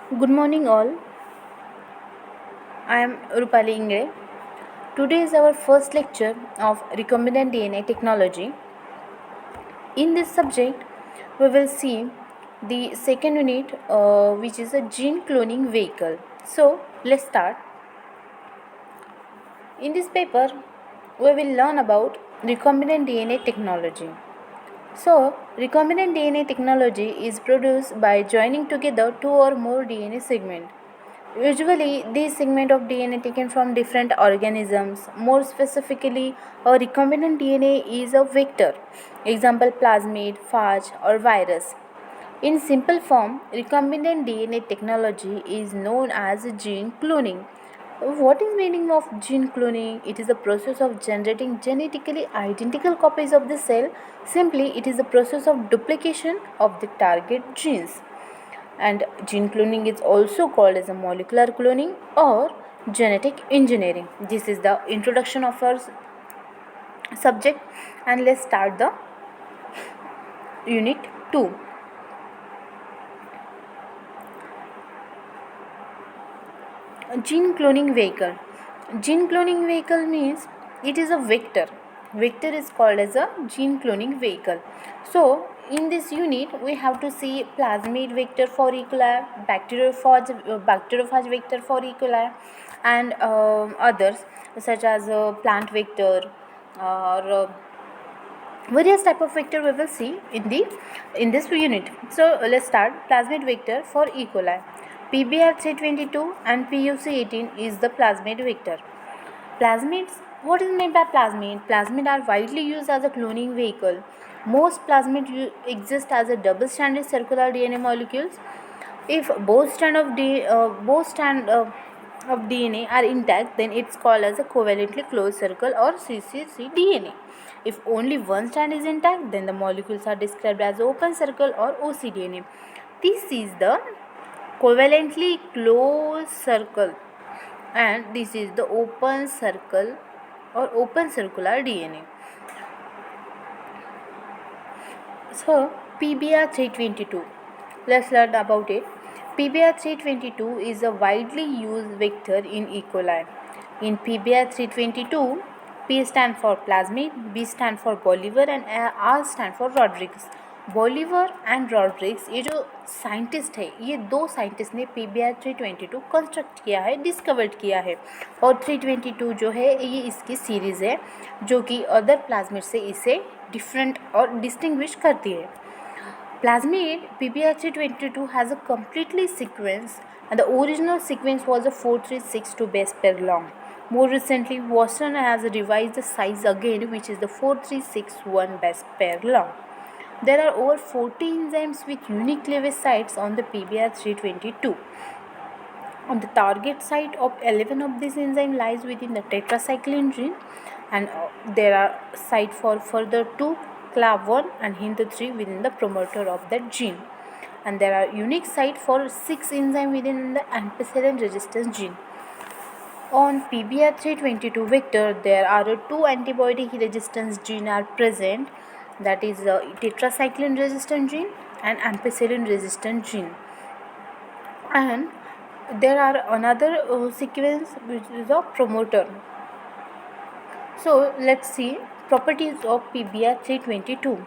Good morning, all. I am Rupali Ingre. Today is our first lecture of recombinant DNA technology. In this subject, we will see the second unit, which is a gene cloning vehicle. So, let's start. In this paper, we will learn about recombinant DNA technology. So, recombinant DNA technology is produced by joining together two or more DNA segments. Usually, these segments of DNA taken from different organisms. More specifically, a recombinant DNA is a vector, example plasmid, phage, or virus. In simple form, recombinant DNA technology is known as gene cloning. What is meaning of gene cloning? It is the process of generating genetically identical copies of the cell. Simply, it is the process of duplication of the target genes. And gene cloning is also called as a molecular cloning or genetic engineering. This is the introduction of our subject, and let's start the unit 2. Gene cloning vehicle. Gene cloning vehicle means it is a vector. Vector is called as a gene cloning vehicle. So in this unit we have to see plasmid vector for E. coli, bacteriophage vector for E. coli, and others such as plant vector or various type of vector we will see in this unit. So let's start. Plasmid vector for E. coli. PBR322 and PUC18 is the plasmid vector. Plasmids, what is meant by plasmid? Plasmid are widely used as a cloning vehicle. Most plasmid exist as a double-stranded circular DNA molecules. If both strand of DNA are intact, then it's called as a covalently closed circle or cccDNA. If only one strand is intact, then the molecules are described as open circle or OCDNA. This is the covalently closed circle, and this is the open circle or open circular DNA. So PBR322, let's learn about it. PBR322 is a widely used vector in E. coli. In PBR322, P stand for plasmid, B stand for Bolivar, and R stand for Rodriguez. Bolivar and Rodrigues, ये जो scientist है, ये दो scientist ने PBR322 construct किया है, discovered किया है. और 322 जो है ये इसकी सीरीज़ है जो कि अदर प्लाज्मिड से इसे डिफरेंट और डिस्टिंग्विश करती है. Plasmid PBR322 has a completely sequence, and the original sequence was a 4362 base pair long. More recently, Watson has revised the size again, which is the 4361 base pair long. There are over 40 enzymes with unique cleavage sites on the PBR322. On the target site of 11 of these enzymes lies within the tetracycline gene, and there are site for further 2 CLAV1 and HIND3 within the promoter of that gene, and there are unique site for 6 enzymes within the ampicillin resistance gene. On PBR322 vector, there are 2 antibiotic resistance genes are present, that is the tetracycline resistant gene and ampicillin resistant gene, and there are another sequence which is a promoter. So let's see properties of PBR322.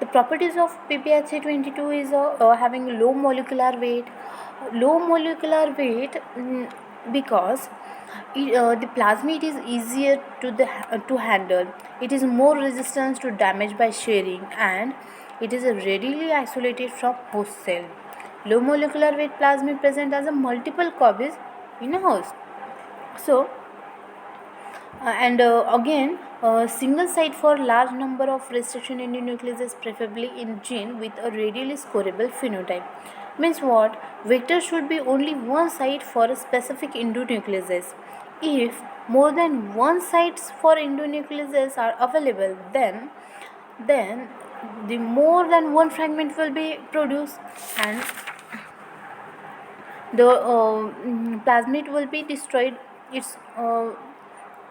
The properties of PBR322 is having low molecular weight. Low molecular weight because the plasmid is easier to handle. It is more resistant to damage by sharing, and it is readily isolated from host cell. Low molecular weight plasmid present as a multiple copies in a host. So again, single site for large number of restriction endonucleases, preferably in gene with a radially scorable phenotype. Means what? Vector should be only one site for a specific endonucleases. If more than one sites for endonucleases are available, then the more than one fragment will be produced, and the plasmid will be destroyed. It's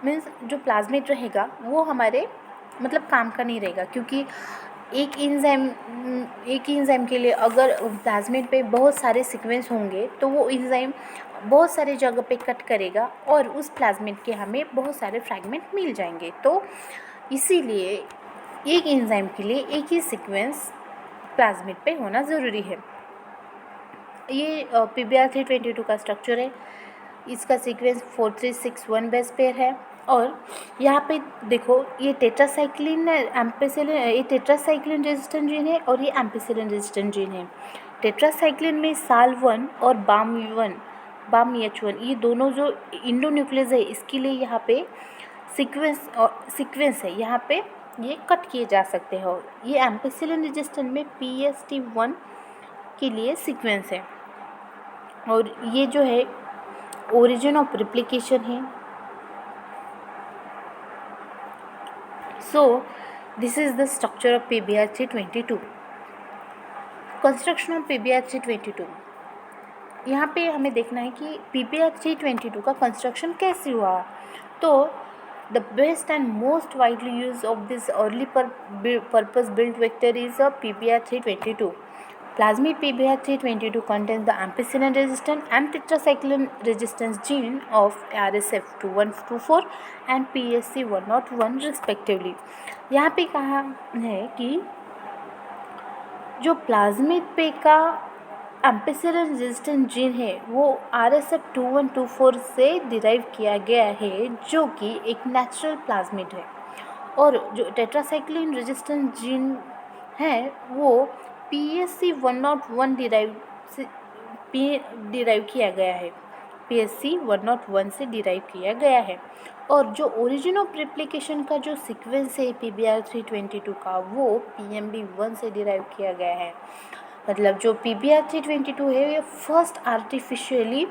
means जो plasmid रहेगा वो हमारे मतलब काम का नहीं रहेगा, क्योंकि एक ही एंजाइम के लिए अगर प्लाज्मिड पे बहुत सारे सीक्वेंस होंगे तो वो एंजाइम बहुत सारे जगह पे कट करेगा और उस प्लाज्मिड के हमें बहुत सारे फ्रैगमेंट मिल जाएंगे। तो इसीलिए एक एंजाइम के लिए एक ही सीक्वेंस प्लाज्मिड पे होना ज़रूरी है। ये PBr322 का स्ट्रक्चर है। इसका सीक्वेंस 4361 बेस पेयर है और यहाँ पे देखो ये टेट्रासाइक्लिन एम्पिसिलिन, ये टेट्रासाइक्लिन रेजिस्टेंट जीन है और ये एम्पिसिलिन रेजिस्टेंट जीन है। टेट्रासाइक्लिन में SAL1 और BAM1 ये दोनों जो इंडोन्यूक्लियस है इसके लिए यहाँ पे सीक्वेंस है, यहाँ पे ये कट किए जा सकते हैं। ये एम्पिसिलिन रेजिस्टेंट में PST1 के लिए सीक्वेंस है और ये जो है ओरिजिन ऑफ रिप्लिकेशन है। So this is the structure of PBr322। Construction of PBr322, यहाँ पे हमें देखना है कि PBr322 का कंस्ट्रक्शन कैसे हुआ। तो the best and most widely use of this early purpose built vector is a PBr322। Plasmid PBr322 contains the ampicillin resistant and tetracycline resistance gene of RSF2124 and PSC101 respectively। यहाँ पे कहा है कि जो plasmid पे का ampicillin resistant gene है वो RSF2124 से डिराइव किया गया है, जो कि एक नेचुरल प्लाज्मिड है, और जो टेट्रासाइक्लिन रेजिस्टेंट जीन है वो PSC101 डिराइव किया गया है, PSC101 से डिराइव किया गया है। और जो ओरिजिन ऑफ रेप्लिकेशन का जो सीक्वेंस है PBr322 का वो PMB1 से डिराइव किया गया है। मतलब जो PBr322 है ये फर्स्ट आर्टिफिशियली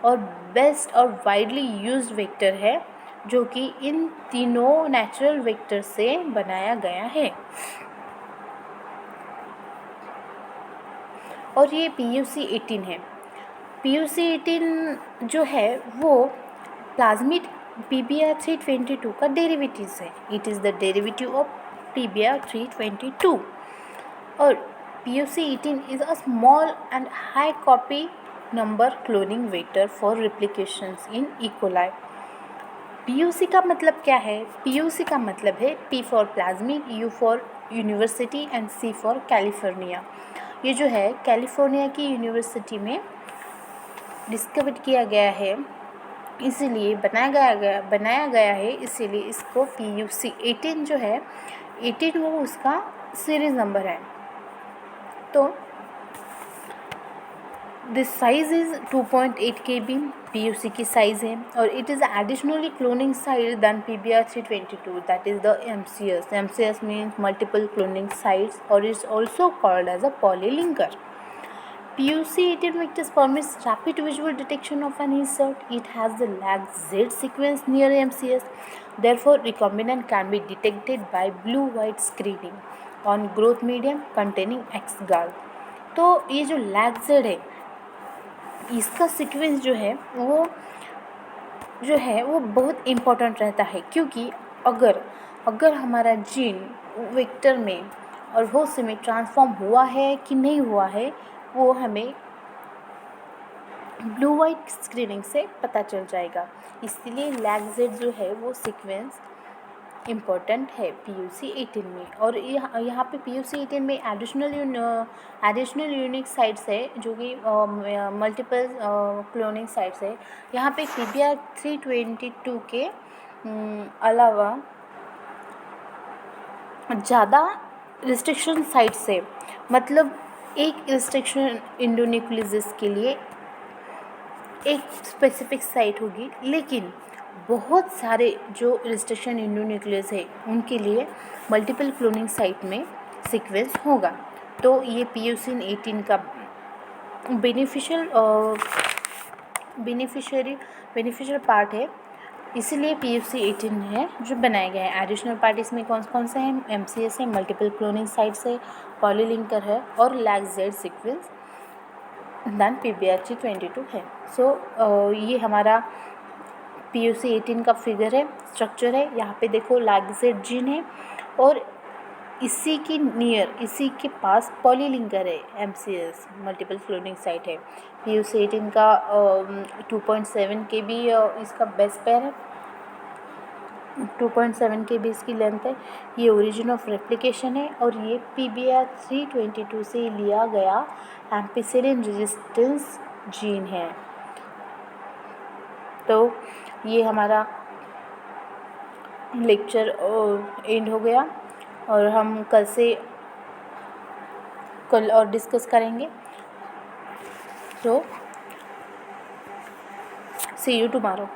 और बेस्ट और वाइडली यूज्ड वेक्टर है जो कि इन तीनों नेचुरल वेक्टर से बनाया गया है। और ये PUC18 है। PUC18 जो है वो प्लाज्मिड PBr322 का डेरिवेटिव है। It is the derivative of PBr322। और PUC18 is a small and high copy number cloning vector for replications in E. coli। PUC का मतलब क्या है? PUC का मतलब है P for plasmid, U for university and C for California. ये जो है कैलिफोर्निया की यूनिवर्सिटी में डिस्कवर किया गया है, इसीलिए बनाया गया है, इसीलिए इसको PUC18 जो है 18 वो उसका सीरीज नंबर है। तो this size is 2.8 KB PUC की साइज़ है और it is additionally cloning site than PBr322 that is the MCS। MCS means multiple cloning sites और it's also called as a polylinker. PUC18 vectors permits rapid visual detection of an insert. It has the lag Z sequence near MCS. Therefore, recombinant can be detected by blue-white screening on growth medium containing X-GAL। तो ये जो lag Z है इसका sequence जो है वो बहुत important रहता है, क्योंकि अगर हमारा जीन वेक्टर में और होस्ट में ट्रांसफॉर्म हुआ है कि नहीं हुआ है वो हमें ब्लू वाइट स्क्रीनिंग से पता चल जाएगा। इसलिए लैग-जेड जो है वो सीक्वेंस इम्पोर्टेंट है PUC18 में। और यहाँ पे PUC18 में एडिशनल यूनिक साइट्स है जो कि मल्टीपल क्लोनिंग साइट्स है। यहाँ पे PBr322 के अलावा ज़्यादा रिस्ट्रिक्शन साइट्स है। मतलब एक रिस्ट्रिक्शन इंडोन्यूक्लियस के लिए एक स्पेसिफिक साइट होगी, लेकिन बहुत सारे जो रिस्ट्रिक्शन इंडोन्यूक्लियस है उनके लिए मल्टीपल क्लोनिंग साइट में सीक्वेंस होगा। तो ये PUC18 का बेनिफिशियल पार्ट है, इसीलिए PUC18 है जो बनाया गया है। एडिशनल पार्ट इसमें कौन से हैं? MCS है, मल्टीपल क्लोनिंग साइट्स है, पॉलीलिंकर है और लैग-जेड सीक्वेंस दैन PBr322 है। सो ये हमारा PUC18 का फिगर है, स्ट्रक्चर है। यहाँ पे देखो लैग-जेड जीन है और इसी की नियर, इसी के पास पॉलीलिंगर है, MCS मल्टीपल क्लोनिंग साइट है। PU18 का 2.7 KB इसका बेस पेयर है, 2.7 KB इसकी लेंथ है। ये ओरिजिन ऑफ रेप्लिकेशन है और ये PBR322 से लिया गया एम्पिसिलिन रेजिस्टेंस जीन है। तो ये हमारा लेक्चर एंड हो गया और हम कल और डिस्कस करेंगे। तो सी यू टुमारो।